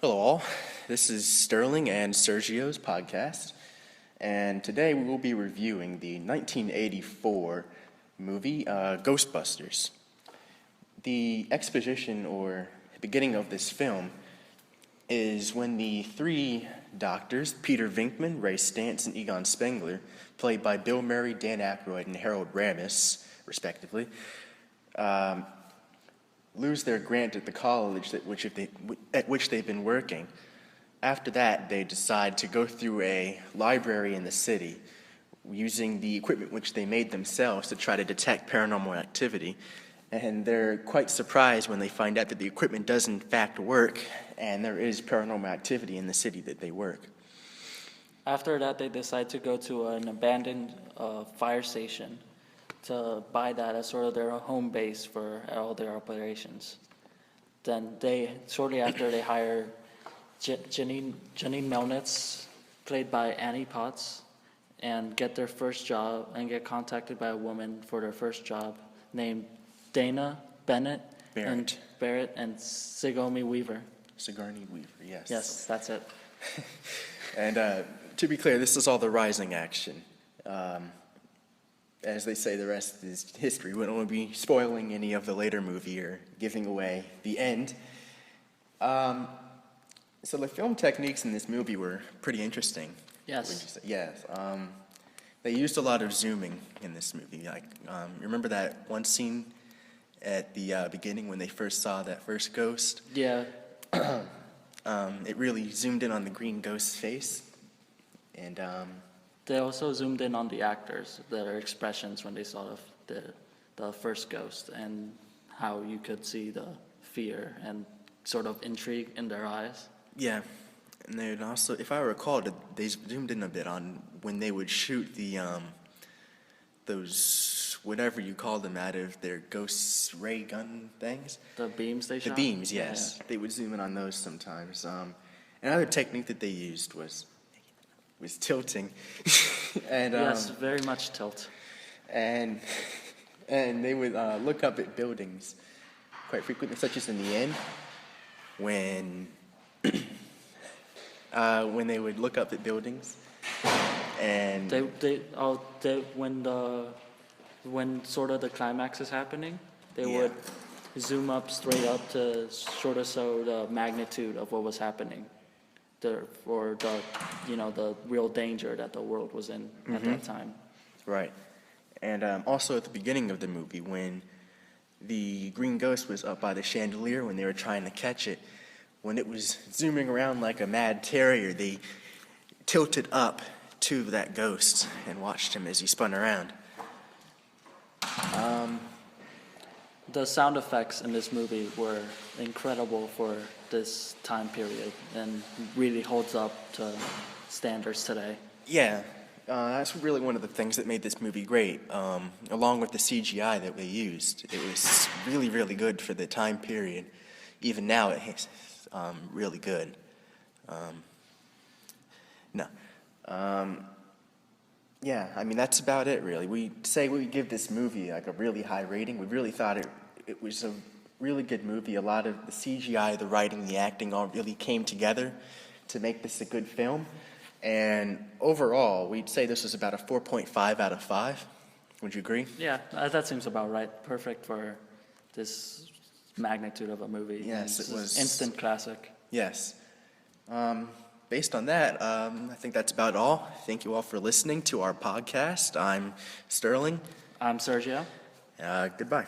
Hello, all. This is Sterling and Sergio's podcast, and today we will be reviewing the 1984 movie Ghostbusters. The exposition or beginning of this film is when the three doctors, Peter Venkman, Ray Stantz, and Egon Spengler, played by Bill Murray, Dan Aykroyd, and Harold Ramis, respectively, lose their grant at the college at which they've been working. After that, they decide to go through a library in the city using the equipment which they made themselves to try to detect paranormal activity. And they're quite surprised when they find out that the equipment does in fact work and there is paranormal activity in the city that they work. After that, they decide to go to an abandoned fire station to buy that as sort of their home base for all their operations. Then shortly after, they hire Janine Melnitz, played by Annie Potts, and get their first job and get contacted by a woman for their first job named Dana Barrett and Sigourney Weaver. Sigourney Weaver, yes. Yes, that's it. And to be clear, this is all the rising action. As they say, the rest is history. We don't want to be spoiling any of the later movie or giving away the end. So the film techniques in this movie were pretty interesting. Yes. Would you say? Yes. They used a lot of zooming in this movie. Like, remember that one scene at the beginning when they first saw that first ghost? Yeah. It really zoomed in on the green ghost's face. And they also zoomed in on the actors, their expressions when they saw the first ghost, and how you could see the fear and sort of intrigue in their eyes. Yeah, and they'd also, if I recall, they zoomed in a bit on when they would shoot the those whatever you call them out of their ghost ray gun things. The beams they shot? The beams, yes. Yeah. They would zoom in on those sometimes. Another technique that they used was tilting. And yes, very much tilt. And they would look up at buildings quite frequently, such as in the end, when they would look up at buildings, and when sort of the climax is happening, they would zoom up straight up to sort of show the magnitude of what was happening, the real danger that the world was in at that time. Right. And also at the beginning of the movie, when the green ghost was up by the chandelier when they were trying to catch it, when it was zooming around like a mad terrier, they tilted up to that ghost and watched him as he spun around. The sound effects in this movie were incredible for this time period and really holds up to standards today. Yeah, that's really one of the things that made this movie great, along with the CGI that they used. It was really, really good for the time period. Even now, it's really good. Yeah, I mean, that's about it, really. We give this movie like a really high rating. We really thought it was a really good movie. A lot of the CGI, the writing, the acting all really came together to make this a good film. And overall, we'd say this is about a 4.5 out of 5. Would you agree? Yeah, that seems about right. Perfect for this magnitude of a movie. Yes, it was instant classic. Yes. Based on that, I think that's about all. Thank you all for listening to our podcast. I'm Sterling. I'm Sergio. Goodbye.